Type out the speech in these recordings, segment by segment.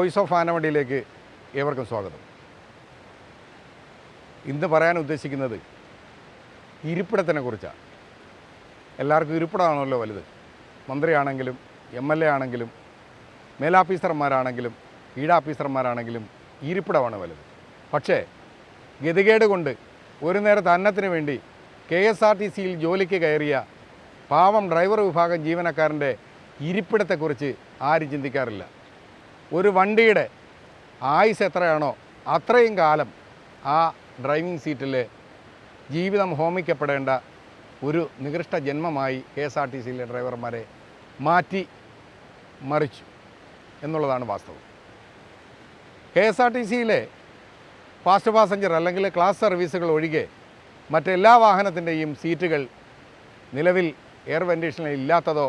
Voice of ആനവണ്ടിയിലേക്ക് ഏവർക്കും സ്വാഗതം. ഇന്ന് പറയാൻ ഉദ്ദേശിക്കുന്നത് ഇരിപ്പിടത്തിനെ കുറിച്ചാണ്. എല്ലാവർക്കും ഇരിപ്പിടമാണല്ലോ വലുത്. മന്ത്രിയാണെങ്കിലും MLA ആണെങ്കിലും മേലാഫീസർമാരാണെങ്കിലും ഈടാഫീസർമാരാണെങ്കിലും ഇരിപ്പിടമാണ് വലുത്. പക്ഷേ ഗതികേട് കൊണ്ട് ഒരു നേരത്തെ അന്നത്തിന് വേണ്ടി KSRTCയിൽ ജോലിക്ക് കയറിയ പാവം ഡ്രൈവർ വിഭാഗം ജീവനക്കാരൻ്റെ ഇരിപ്പിടത്തെക്കുറിച്ച് ആരും ചിന്തിക്കാറില്ല. ഒരു വണ്ടിയുടെ ആയുസ് എത്രയാണോ അത്രയും കാലം ആ ഡ്രൈവിംഗ് സീറ്റിൽ ജീവിതം ഹോമിക്കപ്പെടേണ്ട ഒരു നികൃഷ്ട ജന്മമായി KSRTCയിലെ ഡ്രൈവർമാരെ മാറ്റി മറിച്ചു എന്നുള്ളതാണ് വാസ്തവം. KSRTCയിലെ ഫാസ്റ്റ് പാസഞ്ചർ അല്ലെങ്കിൽ ക്ലാസ് സർവീസുകൾ ഒഴികെ മറ്റെല്ലാ വാഹനത്തിൻ്റെയും സീറ്റുകൾ നിലവിൽ എയർ വെൻറ്റിലേഷൻ ഇല്ലാത്തതോ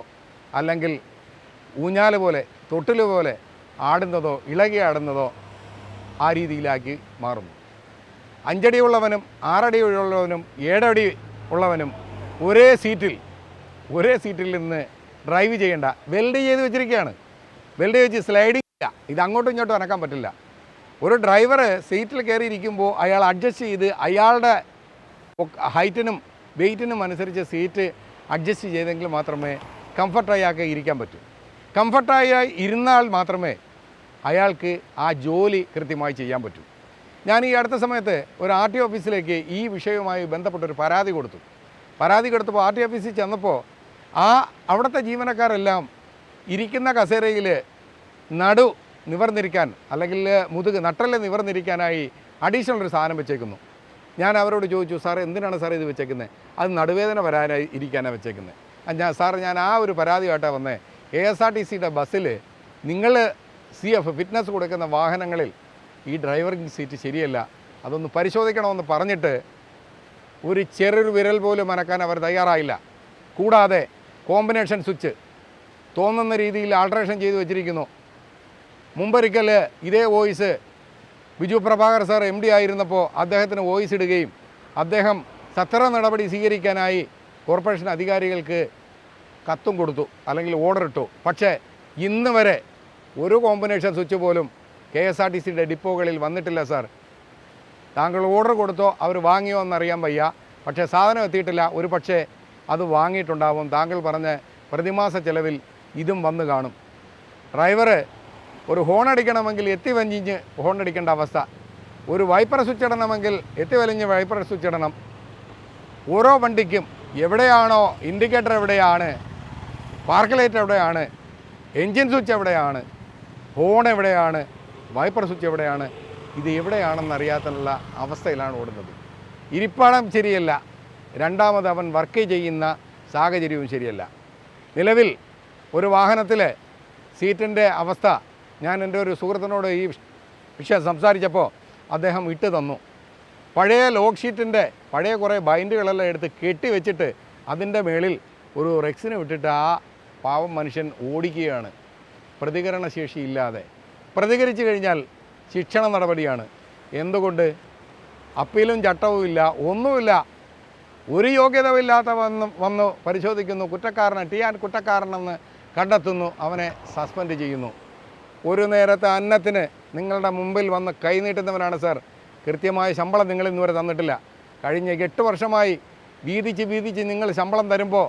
അല്ലെങ്കിൽ ഊഞ്ഞാല് പോലെ തൊട്ടിൽ പോലെ ആടുന്നതോ ഇളകി ആടുന്നതോ ആ രീതിയിലാക്കി മാറുന്നു. 5 അടി ഉള്ളവനും 6 അടി ഉള്ളവനും 7 അടി ഉള്ളവനും ഒരേ സീറ്റിൽ നിന്ന് ഡ്രൈവ് ചെയ്യേണ്ട വെൽഡ് ചെയ്ത് വെച്ചിരിക്കുകയാണ്. വെൽഡ് വെച്ച് സ്ലൈഡിങ് ഇല്ല, ഇത് അങ്ങോട്ടും ഇങ്ങോട്ടും അനക്കാൻ പറ്റില്ല. ഒരു ഡ്രൈവർ സീറ്റിൽ കയറിയിരിക്കുമ്പോൾ അയാൾ അഡ്ജസ്റ്റ് ചെയ്ത് അയാളുടെ ഹൈറ്റിനും വെയ്റ്റിനും അനുസരിച്ച് സീറ്റ് അഡ്ജസ്റ്റ് ചെയ്തെങ്കിൽ മാത്രമേ കംഫർട്ടായി ഇരിക്കാൻ പറ്റൂ. കംഫർട്ടായി ഇരുന്നാൽ മാത്രമേ അയാൾക്ക് ആ ജോലി കൃത്യമായി ചെയ്യാൻ പറ്റൂ. ഞാൻ ഈ അടുത്ത സമയത്ത് ഒരു RTO ഓഫീസിലേക്ക് ഈ വിഷയവുമായി ബന്ധപ്പെട്ടൊരു പരാതി കൊടുത്തപ്പോൾ RTO ഓഫീസിൽ ചെന്നപ്പോൾ അവിടുത്തെ ജീവനക്കാരെല്ലാം ഇരിക്കുന്ന കസേരയിൽ നടു നിവർന്നിരിക്കാൻ അല്ലെങ്കിൽ നട്ടല് നിവർന്നിരിക്കാനായി അഡീഷണൽ ഒരു സാധനം വെച്ചേക്കുന്നു. ഞാൻ അവരോട് ചോദിച്ചു, സാർ എന്തിനാണ് സാർ ഇത് വെച്ചേക്കുന്നത്? അത് നടുവേദന വരാനായി ഇരിക്കാനാണ് വെച്ചേക്കുന്നത്. ഞാൻ ആ ഒരു പരാതിയായിട്ടാണ് വന്നേ. KSRTCയുടെ ബസ്സിൽ നിങ്ങൾ CF ഫിറ്റ്നസ് കൊടുക്കുന്ന വാഹനങ്ങളിൽ ഈ ഡ്രൈവറിംഗ് സീറ്റ് ശരിയല്ല, അതൊന്ന് പരിശോധിക്കണമെന്ന് പറഞ്ഞിട്ട് ഒരു ചെറിയൊരു വിരൽ പോലും അനക്കാൻ അവർ തയ്യാറായില്ല. കൂടാതെ കോമ്പിനേഷൻ സ്വിച്ച് തോന്നുന്ന രീതിയിൽ ആൾട്രേഷൻ ചെയ്തു വെച്ചിരിക്കുന്നു. മുമ്പൊരിക്കൽ ഇതേ voice Biju Prabhakar sir MD ആയിരുന്നപ്പോൾ അദ്ദേഹത്തിന് വോയിസ് ഇടുകയും അദ്ദേഹം സത്വര നടപടി സ്വീകരിക്കാനായി കോർപ്പറേഷൻ അധികാരികൾക്ക് കത്തും കൊടുത്തു അല്ലെങ്കിൽ ഓർഡർ ഇട്ടു. പക്ഷേ ഇന്ന് വരെ ഒരു കോമ്പിനേഷൻ സ്വിച്ച് പോലും KSRTCയുടെ ഡിപ്പോകളിൽ വന്നിട്ടില്ല സാർ. താങ്കൾ ഓർഡർ കൊടുത്തോ അവർ വാങ്ങിയോ എന്നറിയാൻ വയ്യ. പക്ഷേ സാധനം എത്തിയിട്ടില്ല. ഒരു പക്ഷേ അത് വാങ്ങിയിട്ടുണ്ടാവും. താങ്കൾ പറഞ്ഞ പ്രതിമാസ ചെലവിൽ ഇതും വന്ന് കാണും. ഡ്രൈവർ ഒരു ഹോൺ അടിക്കണമെങ്കിൽ എത്തിവലിഞ്ഞ് ഹോൺ അടിക്കേണ്ട അവസ്ഥ, ഒരു വൈപ്പർ സ്വിച്ച് ഇടണമെങ്കിൽ എത്തിവലിഞ്ഞ് വൈപ്പർ സ്വിച്ച് ഇടണം. ഓരോ വണ്ടിക്കും എവിടെയാണോ ഇൻഡിക്കേറ്റർ എവിടെയാണ്, പാർക്ക് ലൈറ്റ് എവിടെയാണ്, എൻജിൻ സ്വിച്ച് എവിടെയാണ്, ഹോൺ എവിടെയാണ്, വൈപ്പർ സ്വിച്ച് എവിടെയാണ്, ഇത് എവിടെയാണെന്നറിയാത്തുള്ള അവസ്ഥയിലാണ് ഓടുന്നത്. ഇരിപ്പാടം ശരിയല്ല, രണ്ടാമത് അവൻ വർക്ക് ചെയ്യുന്ന സാഹചര്യവും ശരിയല്ല. നിലവിൽ ഒരു വാഹനത്തിലെ സീറ്റിൻ്റെ അവസ്ഥ ഞാൻ എൻ്റെ ഒരു സുഹൃത്തിനോട് ഈ വിഷയം സംസാരിച്ചപ്പോൾ അദ്ദേഹം ഇട്ട് തന്നു. പഴയ ലോക്ക് ഷീറ്റിൻ്റെ പഴയ കുറേ ബൈൻഡുകളെല്ലാം എടുത്ത് കെട്ടി വെച്ചിട്ട് അതിൻ്റെ മേളിൽ ഒരു റെക്സിന് വിട്ടിട്ട് ആ പാവം മനുഷ്യൻ ഓടിക്കുകയാണ്, പ്രതികരണശേഷി ഇല്ലാതെ. പ്രതികരിച്ചു കഴിഞ്ഞാൽ ശിക്ഷണ നടപടിയാണ്. എന്തുകൊണ്ട്? അപ്പീലും ചട്ടവും ഇല്ല, ഒന്നുമില്ല. ഒരു യോഗ്യതയില്ലാത്ത വന്ന് പരിശോധിക്കുന്നു, കുറ്റക്കാരനെന്ന് കണ്ടെത്തുന്നു, അവനെ സസ്പെൻഡ് ചെയ്യുന്നു. ഒരു നേരത്തെ അന്നത്തിന് നിങ്ങളുടെ മുമ്പിൽ വന്ന് കൈനീട്ടുന്നവനാണ് സാർ. കൃത്യമായ ശമ്പളം നിങ്ങൾ ഇന്നുവരെ തന്നിട്ടില്ല. കഴിഞ്ഞ 8 വർഷമായി വീതിച്ച് നിങ്ങൾ ശമ്പളം തരുമ്പോൾ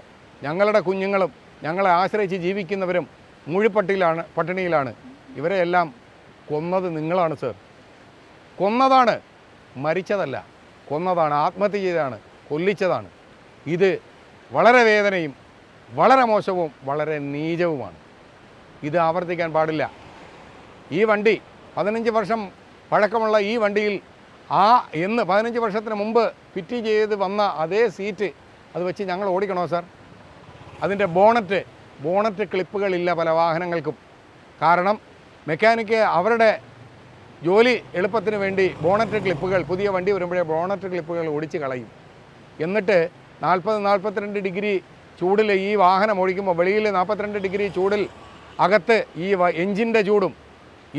ഞങ്ങളുടെ കുഞ്ഞുങ്ങളും ഞങ്ങളെ ആശ്രയിച്ച് ജീവിക്കുന്നവരും പട്ടിണിയിലാണ്. ഇവരെയെല്ലാം കൊന്നത് നിങ്ങളാണ് സാർ. കൊന്നതാണ്, മരിച്ചതല്ല. കൊന്നതാണ്, ആത്മഹത്യ ചെയ്തതാണ്, കൊല്ലിച്ചതാണ്. ഇത് വളരെ വേദനയും വളരെ മോശവും വളരെ നീചവുമാണ്. ഇത് ആവർത്തിക്കാൻ പാടില്ല. ഈ വണ്ടി 15 വർഷം പഴക്കമുള്ള ഈ വണ്ടിയിൽ 15 വർഷത്തിന് മുമ്പ് ഫിറ്റ് ചെയ്ത് വന്ന അതേ സീറ്റ് അത് വെച്ച് ഞങ്ങൾ ഓടിക്കണോ സാർ? അതിൻ്റെ ബോണറ്റ് ക്ലിപ്പുകളില്ല പല വാഹനങ്ങൾക്കും. കാരണം മെക്കാനിക്ക് അവരുടെ ജോലി എളുപ്പത്തിന് വേണ്ടി ബോണറ്റ് ക്ലിപ്പുകൾ, പുതിയ വണ്ടി വരുമ്പോഴേ ബോണറ്റ് ക്ലിപ്പുകൾ ഓടിച്ച് കളയും. എന്നിട്ട് 40-42 ഡിഗ്രി ചൂടിൽ ഈ വാഹനം ഓടിക്കുമ്പോൾ വെളിയിൽ 42 ഡിഗ്രി ചൂടിൽ അകത്ത് ഈ എൻജിൻ്റെ ചൂടും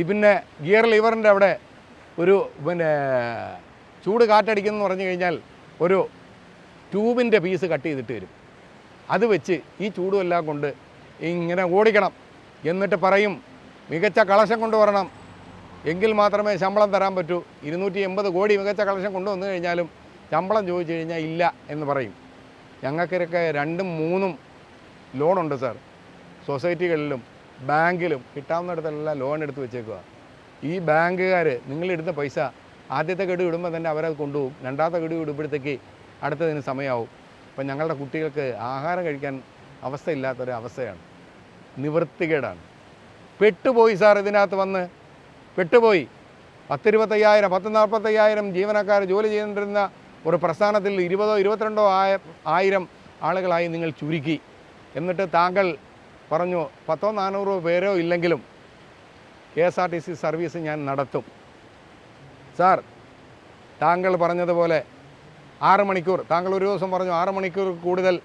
പിന്നെ ഗിയർ ലിവറിൻ്റെ അവിടെ ഒരു ചൂട് കാറ്റടിക്കുന്നു പറഞ്ഞു കഴിഞ്ഞാൽ ഒരു ട്യൂബിൻ്റെ പീസ് കട്ട് ചെയ്തിട്ട് വരും. അത് വെച്ച് ഈ ചൂടും എല്ലാം കൊണ്ട് ഇങ്ങനെ ഓടിക്കണം. എന്നിട്ട് പറയും മികച്ച കളക്ഷൻ കൊണ്ടുവരണം, എങ്കിൽ മാത്രമേ ശമ്പളം തരാൻ പറ്റൂ. 280 കോടി മികച്ച കളക്ഷൻ കൊണ്ടുവന്നു കഴിഞ്ഞാലും ശമ്പളം ചോദിച്ചു കഴിഞ്ഞാൽ ഇല്ല എന്ന് പറയും. ഞങ്ങൾക്കൊക്കെ 2ഉം 3ഉം ലോണുണ്ട് സാർ. സൊസൈറ്റികളിലും ബാങ്കിലും കിട്ടാവുന്നിടത്തെല്ലാം ലോൺ എടുത്ത് വെച്ചേക്കുക. ഈ ബാങ്കുകാർ നിങ്ങളെടുത്ത പൈസ ആദ്യത്തെ ഗഡു ഇടുമ്പോൾ തന്നെ അവരത് കൊണ്ടുപോകും. രണ്ടാമത്തെ ഗഡു ഇടുമ്പോഴത്തേക്ക് അടുത്തതിന് സമയമാവും. അപ്പം ഞങ്ങളുടെ കുട്ടികൾക്ക് ആഹാരം കഴിക്കാൻ അവസ്ഥയില്ലാത്തൊരവസ്ഥയാണ്. നിവൃത്തികേടാണ്. പെട്ടുപോയി സാർ. ഇതിനകത്ത് വന്ന് പെട്ടുപോയി. 10-25,000 10-45,000 ജീവനക്കാർ ജോലി ചെയ്തുകൊണ്ടിരുന്ന ഒരു പ്രസ്ഥാനത്തിൽ 20-22 ആയിരം ആളുകളായി നിങ്ങൾ ചുരുക്കി. എന്നിട്ട് താങ്കൾ പറഞ്ഞു 300-400 പേരോ ഇല്ലെങ്കിലും KSRTC സർവീസ് ഞാൻ നടത്തും. സാർ, താങ്കൾ പറഞ്ഞതുപോലെ 6 മണിക്കൂർ, താങ്കൾ ഒരു ദിവസം പറഞ്ഞു 6 മണിക്കൂർ കൂടുതൽ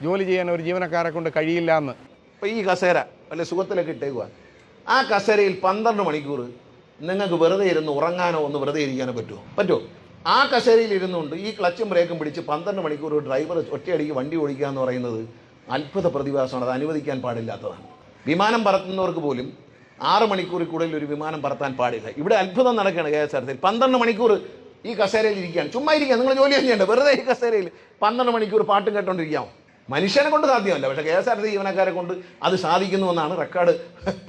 ജോലി ചെയ്യാൻ ഒരു ജീവനക്കാരെ കൊണ്ട് കഴിയില്ല എന്ന്. ഇപ്പോൾ ഈ കസേര വല്ല സുഖത്തിലൊക്കെ ഇട്ടേക്കുക. ആ കസേരയിൽ 12 മണിക്കൂർ നിങ്ങൾക്ക് വെറുതെ ഇരുന്ന് ഉറങ്ങാനോ ഒന്ന് വെറുതെ ഇരിക്കാനോ പറ്റുമോ? ആ കസേരയിൽ ഇരുന്നുകൊണ്ട് ഈ ക്ലച്ചും ബ്രേക്കും പിടിച്ച് 12 മണിക്കൂർ ഡ്രൈവർ ഒറ്റയടിക്ക് വണ്ടി ഓടിക്കുക എന്ന് പറയുന്നത് അത്ഭുത പ്രതിഭാസമാണ്. അത് അനുവദിക്കാൻ പാടില്ലാത്തതാണ്. വിമാനം പറത്തുന്നവർക്ക് പോലും 6 മണിക്കൂറിൽ കൂടുതൽ ഒരു വിമാനം പറത്താൻ പാടില്ല. ഇവിടെ അത്ഭുതം നടക്കുകയാണ്. KSRTC 12 മണിക്കൂർ ഈ കസേരയിൽ ഇരിക്കുകയാണ്. ചുമ്മാ ഇരിക്കുക, നിങ്ങൾ ജോലി ചെയ്യേണ്ട. വെറുതെ ഈ കസേരയിൽ 12 മണിക്കൂർ പാട്ടും കേട്ടോണ്ടിരിക്കാമോ? മനുഷ്യനെ കൊണ്ട് സാധ്യമല്ല, പക്ഷേ KSRTC ജീവനക്കാരെ കൊണ്ട് അത് സാധിക്കുന്നുവെന്നാണ് റെക്കോർഡ്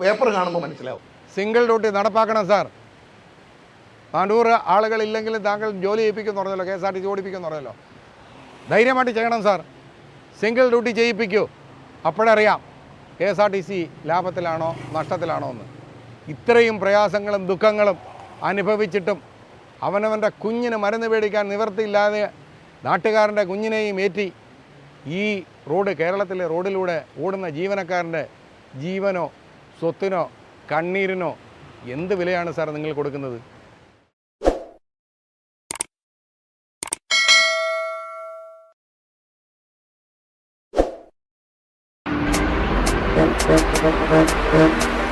പേപ്പർ കാണുമ്പോൾ മനസ്സിലാവും. സിംഗിൾ ഡ്യൂട്ടി നടപ്പാക്കണം സാർ. 400 ആളുകളില്ലെങ്കിലും താങ്കൾ ജോലി ചെയ്യിപ്പിക്കുമെന്ന് പറഞ്ഞല്ലോ, KSRTC ഓടിപ്പിക്കുമെന്ന് പറഞ്ഞല്ലോ. ധൈര്യമായിട്ട് ചെയ്യണം സാർ. സിംഗിൾ ഡ്യൂട്ടി ചെയ്യിപ്പിക്കൂ. അപ്പോഴറിയാം KSRTC ലാഭത്തിലാണോ നഷ്ടത്തിലാണോ എന്ന്. ഇത്രയും പ്രയാസങ്ങളും ദുഃഖങ്ങളും അനുഭവിച്ചിട്ടും അവനവൻ്റെ കുഞ്ഞിന് മരുന്ന് മേടിക്കാൻ നിവൃത്തിയില്ലാതെ നാട്ടുകാരൻ്റെ കുഞ്ഞിനെയും ഏറ്റി ഈ റോഡ്, കേരളത്തിലെ റോഡിലൂടെ ഓടുന്ന ജീവനക്കാരൻ്റെ ജീവനോ സ്വത്തിനോ കണ്ണീരിനോ എന്ത് വിലയാണ് സാർ നിങ്ങൾ കൊടുക്കുന്നത്? Thank you.